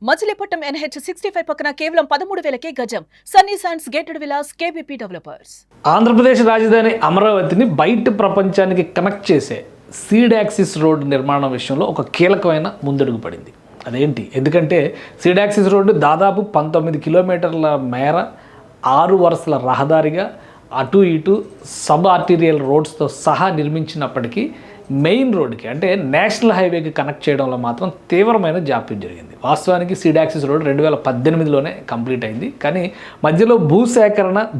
Machilipatnam NH 65 పక్కన కేవలం 13,000కే గజం. Sunny sands gated Vilas KBP developers. Andhra Pradesh రాజధాని అమరావతిని బయట ప్రపంచానికి కనెక్ట్ చేసే సీడ్ యాక్సిస్ రోడ్ నిర్మాణం విషయంలో ఒక కీలకమైన ముందడుగు పడింది. అదేంటి? ఎందుకంటే సీడ్ యాక్సిస్ రోడ్డు దాదాపు 19 కిలోమీటర్ల మేర 6 వరుసల రహదారిగా అటు ఇటు సబ్ ఆర్టీరియల్ రోడ్స్తో సహా నిర్మించినప్పటికీ మెయిన్ రోడ్డుకి అంటే నేషనల్ హైవేకి కనెక్ట్ చేయడంలో మాత్రం తీవ్రమైన జాప్యం జరిగింది. వాస్తవానికి సీడ్ యాక్సిస్ రోడ్ 2018లోనే కంప్లీట్ అయింది. కానీ మధ్యలో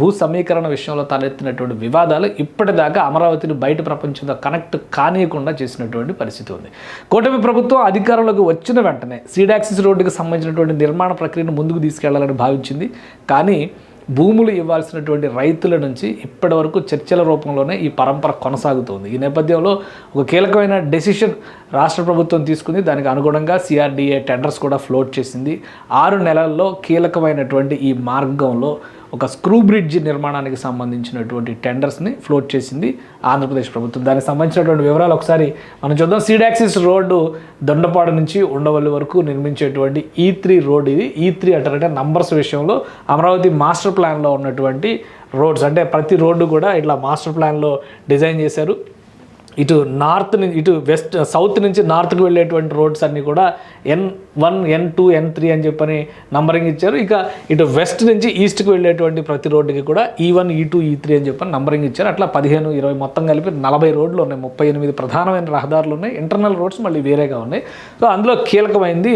భూ సమీకరణ విషయంలో తలెత్తినటువంటి వివాదాలు ఇప్పటిదాకా అమరావతిని బయట ప్రపంచంతో కనెక్ట్ కానియకుండా చేసినటువంటి పరిస్థితి ఉంది. కూటమి ప్రభుత్వం అధికారంలోకి వచ్చిన వెంటనే సీడ్ యాక్సిస్ రోడ్డుకి సంబంధించినటువంటి నిర్మాణ ప్రక్రియను ముందుకు తీసుకెళ్లాలని భావించింది. కానీ భూములు ఇవ్వాల్సినటువంటి రైతుల నుంచి ఇప్పటి వరకు చర్చల రూపంలోనే ఈ పరంపర కొనసాగుతోంది. ఈ నేపథ్యంలో ఒక కీలకమైన డెసిషన్ రాష్ట్ర ప్రభుత్వం తీసుకుంది. దానికి అనుగుణంగా CRDA టెండర్స్ కూడా ఫ్లోట్ చేసింది. 6 నెలల్లో కీలకమైనటువంటి ఈ మార్గంలో ఒక స్క్రూ బ్రిడ్జ్ నిర్మాణానికి సంబంధించినటువంటి టెండర్స్ని ఫ్లోట్ చేసింది ఆంధ్రప్రదేశ్ ప్రభుత్వం. దానికి సంబంధించినటువంటి వివరాలు ఒకసారి మనం చూద్దాం. సీడ్ యాక్సిస్ రోడ్డు దొండపాడు నుంచి ఉండవల్లి వరకు నిర్మించేటువంటి E3 రోడ్. ఇది E3 అంటారంటే నంబర్స్ విషయంలో అమరావతి మాస్టర్ ప్లాన్లో ఉన్నటువంటి రోడ్స్. అంటే ప్రతి రోడ్డు కూడా ఇట్లా మాస్టర్ ప్లాన్లో డిజైన్ చేశారు. ఇటు నార్త్ నుంచి ఇటు సౌత్ నుంచి నార్త్కి వెళ్ళేటువంటి రోడ్స్ అన్నీ కూడా N1 N2 N3 అని చెప్పని నంబరింగ్ ఇచ్చారు. ఇక ఇటు వెస్ట్ నుంచి ఈస్ట్కి వెళ్ళేటువంటి ప్రతి రోడ్డుకి కూడా E1 E2 E3 అని చెప్పని నంబరింగ్ ఇచ్చారు. అట్లా 15 20 మొత్తం కలిపి 40 రోడ్లు ఉన్నాయి. 38 ప్రధానమైన రహదారులు ఉన్నాయి. ఇంటర్నల్ రోడ్స్ మళ్ళీ వేరేగా ఉన్నాయి. సో అందులో కీలకమైంది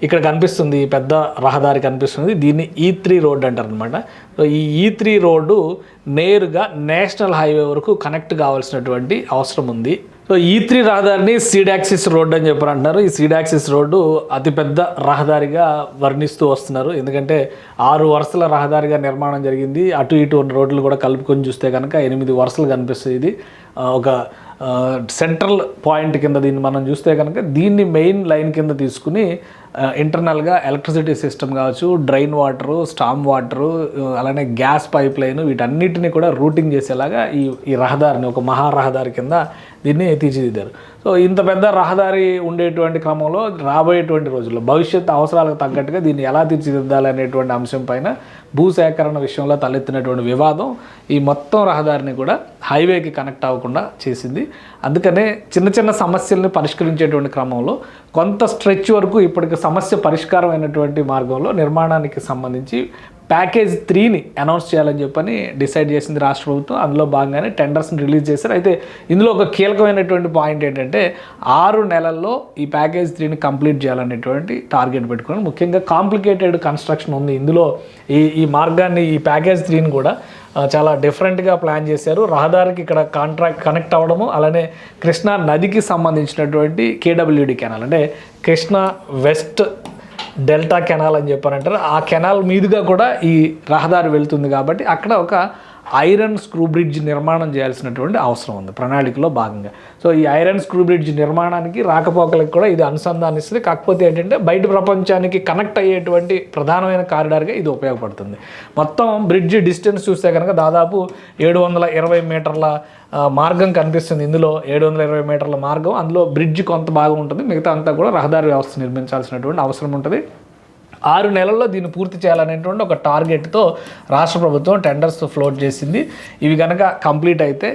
ఇక్కడ కనిపిస్తుంది, ఈ పెద్ద రహదారి కనిపిస్తుంది. దీన్ని E3 రోడ్ అంటారు అనమాట. సో ఈ E3 రోడ్డు నేరుగా నేషనల్ హైవే వరకు కనెక్ట్ కావాల్సినటువంటి అవసరం ఉంది. సో E3 రహదారిని సీడ్ యాక్సిస్ రోడ్ అని చెప్పారు అంటున్నారు. ఈ సీడ్ యాక్సిస్ రోడ్డు అతిపెద్ద రహదారిగా వర్ణిస్తూ వస్తున్నారు. ఎందుకంటే 6 వరుసల రహదారిగా నిర్మాణం జరిగింది. అటు ఇటు ఉన్న రోడ్లు కూడా కలుపుకొని చూస్తే కనుక 8 వరుసలు కనిపిస్తుంది. ఇది ఒక సెంట్రల్ పాయింట్ కింద దీన్ని మనం చూస్తే కనుక దీన్ని మెయిన్ లైన్ కింద తీసుకుని ఇంటర్నల్గా ఎలక్ట్రిసిటీ సిస్టమ్ కావచ్చు, డ్రైన్ వాటరు, స్టామ్ వాటరు, అలానే గ్యాస్ పైప్ లైన్, వీటన్నిటిని కూడా రూటింగ్ చేసేలాగా ఈ రహదారిని ఒక మహారహదారి కింద దీన్ని తీర్చిదిద్దారు. సో ఇంత పెద్ద రహదారి ఉండేటువంటి క్రమంలో రాబోయేటువంటి రోజుల్లో భవిష్యత్ అవసరాలకు తగ్గట్టుగా దీన్ని ఎలా తీర్చిదిద్దాలి అనేటువంటి అంశం పైన భూసేకరణ విషయంలో తలెత్తినటువంటి వివాదం ఈ మొత్తం రహదారిని కూడా హైవేకి కనెక్ట్ అవ్వకుండా చేసింది. అందుకనే చిన్న చిన్న సమస్యల్ని పరిష్కరించేటువంటి క్రమంలో కొంత స్ట్రెచ్ వరకు ఇప్పటికి సమస్య పరిష్కారం అయినటువంటి మార్గంలో నిర్మాణానికి సంబంధించి ప్యాకేజ్ 3ని అనౌన్స్ చేయాలని చెప్పని డిసైడ్ చేసింది రాష్ట్ర ప్రభుత్వం. అందులో భాగంగానే టెండర్స్ని రిలీజ్ చేశారు. అయితే ఇందులో ఒక కీలకమైనటువంటి పాయింట్ ఏంటంటే 6 నెలల్లో ఈ ప్యాకేజ్ 3ని కంప్లీట్ చేయాలనేటువంటి టార్గెట్ పెట్టుకుని, ముఖ్యంగా కాంప్లికేటెడ్ కన్స్ట్రక్షన్ ఉంది ఇందులో. ఈ మార్గాన్ని ఈ ప్యాకేజ్ 3ని కూడా చాలా డిఫరెంట్గా ప్లాన్ చేశారు. రహదారికి ఇక్కడ కనెక్ట్ అవ్వడము, అలానే కృష్ణా నదికి సంబంధించినటువంటి KWD కెనాల్ అంటే కృష్ణా వెస్ట్ డెల్టా కెనాల్ అని చెప్పారంటారు. ఆ కెనాల్ మీదుగా కూడా ఈ రహదారి వెళ్తుంది. కాబట్టి అక్కడ ఒక ఐరన్ స్క్రూ బ్రిడ్జ్ నిర్మాణం చేయాల్సినటువంటి అవసరం ఉంది ప్రణాళికలో భాగంగా. సో ఈ ఐరన్ స్క్రూ బ్రిడ్జ్ నిర్మాణానికి రాకపోకలకు కూడా ఇది అనుసంధానిస్తుంది. కాకపోతే ఏంటంటే బయట ప్రపంచానికి కనెక్ట్ అయ్యేటువంటి ప్రధానమైన కారిడార్గా ఇది ఉపయోగపడుతుంది. మొత్తం బ్రిడ్జ్ డిస్టెన్స్ చూస్తే కనుక దాదాపు 720 మీటర్ల మార్గం కనిపిస్తుంది. ఇందులో 720 మీటర్ల మార్గం, అందులో బ్రిడ్జ్ కొంత భాగం ఉంటుంది. మిగతా అంతా కూడా రహదారి వ్యవస్థ నిర్మించాల్సినటువంటి అవసరం ఉంటుంది. 6 నెలల్లో దీన్ని పూర్తి చేయాలనేటువంటి ఒక టార్గెట్తో రాష్ట్ర ప్రభుత్వం టెండర్స్ ఫ్లోట్ చేసింది. ఇవి కనుక కంప్లీట్ అయితే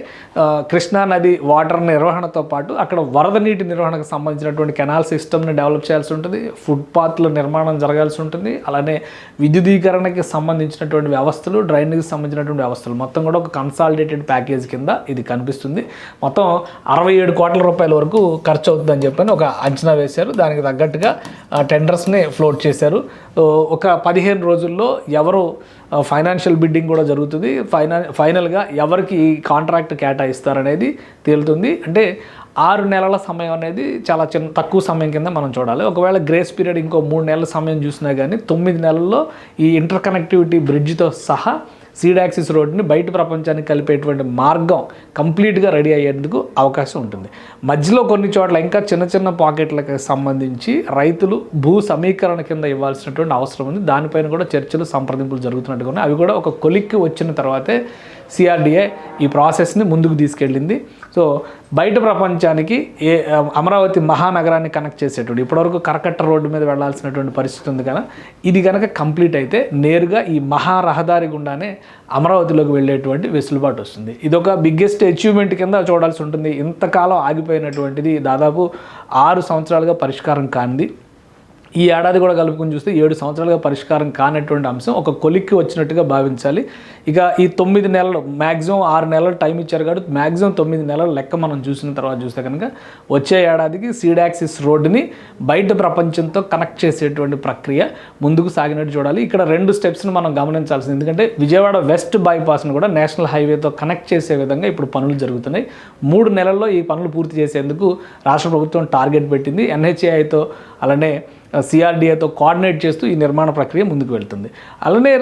కృష్ణా నది వాటర్ నిర్వహణతో పాటు అక్కడ వరద నీటి నిర్వహణకు సంబంధించినటువంటి కెనాల్ సిస్టమ్ని డెవలప్ చేయాల్సి ఉంటుంది. ఫుట్పాత్ల నిర్మాణం జరగాల్సి ఉంటుంది. అలానే విద్యుదీకరణకి సంబంధించినటువంటి వ్యవస్థలు, డ్రైనేజ్కి సంబంధించినటువంటి వ్యవస్థలు మొత్తం కూడా ఒక కన్సాలిడేటెడ్ ప్యాకేజ్ కింద ఇది కనిపిస్తుంది. మొత్తం 67 కోట్ల రూపాయల వరకు ఖర్చు అవుతుందని చెప్పని ఒక అంచనా వేశారు. దానికి తగ్గట్టుగా టెండర్స్ని ఫ్లోట్ చేశారు. ఒక 15 రోజుల్లో ఎవరు ఫైనాన్షియల్ బిడ్డింగ్ కూడా జరుగుతుంది. ఫైనల్గా ఎవరికి ఈ కాంట్రాక్ట్ కేటాయిస్తారనేది తేలుతుంది. అంటే 6 నెలల సమయం అనేది చాలా తక్కువ సమయం కింద మనం చూడాలి. ఒకవేళ గ్రేస్ పీరియడ్ ఇంకో 3 నెలల సమయం చూసినా కానీ 9 నెలల్లో ఈ ఇంటర్ కనెక్టివిటీ బ్రిడ్జ్తో సహా సీడ్ యాక్సిస్ రోడ్ని బయట ప్రపంచానికి కలిపేటువంటి మార్గం కంప్లీట్గా రెడీ అయ్యేందుకు అవకాశం ఉంటుంది. మధ్యలో కొన్ని చోట్ల ఇంకా చిన్న చిన్న పాకెట్లకు సంబంధించి రైతులు భూ సమీకరణ కింద ఇవ్వాల్సినటువంటి అవసరం ఉంది. దానిపైన కూడా చర్చలు, సంప్రదింపులు జరుగుతున్నట్టుగా ఉన్నాయి. అవి కూడా ఒక కొలిక్కి వచ్చిన తర్వాతే సిఆర్డిఏ ఈ ప్రాసెస్ని ముందుకు తీసుకెళ్ళింది. సో బయట ప్రపంచానికి అమరావతి మహానగరాన్ని కనెక్ట్ చేసేటువంటి ఇప్పటివరకు కరకట్ట రోడ్డు మీద వెళ్లాల్సినటువంటి పరిస్థితి ఉంది కదా, ఇది కనుక కంప్లీట్ అయితే నేరుగా ఈ మహారహదారి గుండానే అమరావతిలోకి వెళ్ళేటువంటి వెసులుబాటు వస్తుంది. ఇదొక బిగ్గెస్ట్ అచీవ్మెంట్ కింద చూడాల్సి ఉంటుంది. ఇంతకాలం ఆగిపోయినటువంటిది దాదాపు 6 సంవత్సరాలుగా పరిష్కారం కానిది ఈ ఏడాది కూడా కలుపుకొని చూస్తే 7 సంవత్సరాలుగా పరిష్కారం కానటువంటి అంశం ఒక కొలిక్కి వచ్చినట్టుగా భావించాలి. ఇక ఈ 9 నెలలు మ్యాక్సిమం 6 నెలలు టైం ఇచ్చారు కాబట్టి మ్యాక్సిమం 9 నెలల లెక్క మనం చూసిన తర్వాత చూస్తే కనుక వచ్చే ఏడాదికి సీడ్ యాక్సిస్ రోడ్డుని బయట ప్రపంచంతో కనెక్ట్ చేసేటువంటి ప్రక్రియ ముందుకు సాగినట్టు చూడాలి. ఇక్కడ 2 స్టెప్స్ని మనం గమనించాల్సింది, ఎందుకంటే విజయవాడ వెస్ట్ బైపాస్ను కూడా నేషనల్ హైవేతో కనెక్ట్ చేసే విధంగా ఇప్పుడు పనులు జరుగుతున్నాయి. 3 నెలల్లో ఈ పనులు పూర్తి చేసేందుకు రాష్ట్ర ప్రభుత్వం టార్గెట్ పెట్టింది. ఎన్హెచ్ఏఐతో అలానే సిఆర్డిఏతో కోఆర్డినేట్ చేస్తూ ఈ నిర్మాణ ప్రక్రియ ముందుకు వెళ్తుంది. అలానే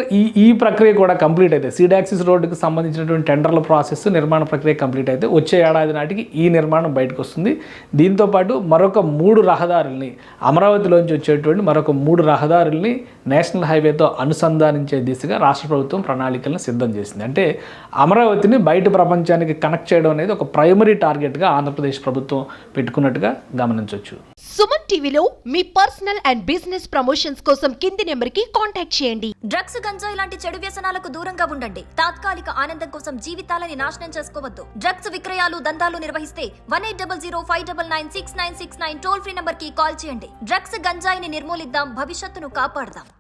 ఈ ప్రక్రియ కూడా కంప్లీట్ అయితే సీడ్ యాక్సిస్ రోడ్డుకి సంబంధించినటువంటి టెండర్ల ప్రాసెస్ నిర్మాణ ప్రక్రియ కంప్లీట్ అయితే వచ్చే ఏడాది నాటికి ఈ నిర్మాణం బయటకు వస్తుంది. దీంతోపాటు మరొక 3 రహదారుల్ని అమరావతిలోంచి వచ్చేటువంటి మరొక 3 రహదారుల్ని నేషనల్ హైవేతో అనుసంధానించే దిశగా రాష్ట్ర ప్రభుత్వం ప్రణాళికలను సిద్ధం చేసింది. అంటే అమరావతిని బయట ప్రపంచానికి కనెక్ట్ చేయడం అనేది ఒక ప్రైమరీ టార్గెట్గా ఆంధ్రప్రదేశ్ ప్రభుత్వం పెట్టుకున్నట్టుగా గమనించవచ్చు. సుమన్ టీవీలో మీ పర్సనల్ అండ్ బిజినెస్ ప్రమోషన్స్ కోసం కింది నెంబర్కి కాంటాక్ట్ చేయండి. డ్రగ్స్, గంజాయి లాంటి చెడు వ్యసనాలకు దూరంగా ఉండండి. తాత్కాలిక ఆనందం కోసం జీవితాలని నాశనం చేసుకోవద్దు. డ్రగ్స్ విక్రయాలు, దందాలు నిర్వహిస్తే 1800-599-6969 టోల్ ఫ్రీ నంబర్ కి కాల్ చేయండి. డ్రగ్స్, గంజాయిని నిర్మూలిద్దాం, భవిష్యత్తును కాపాడదాం.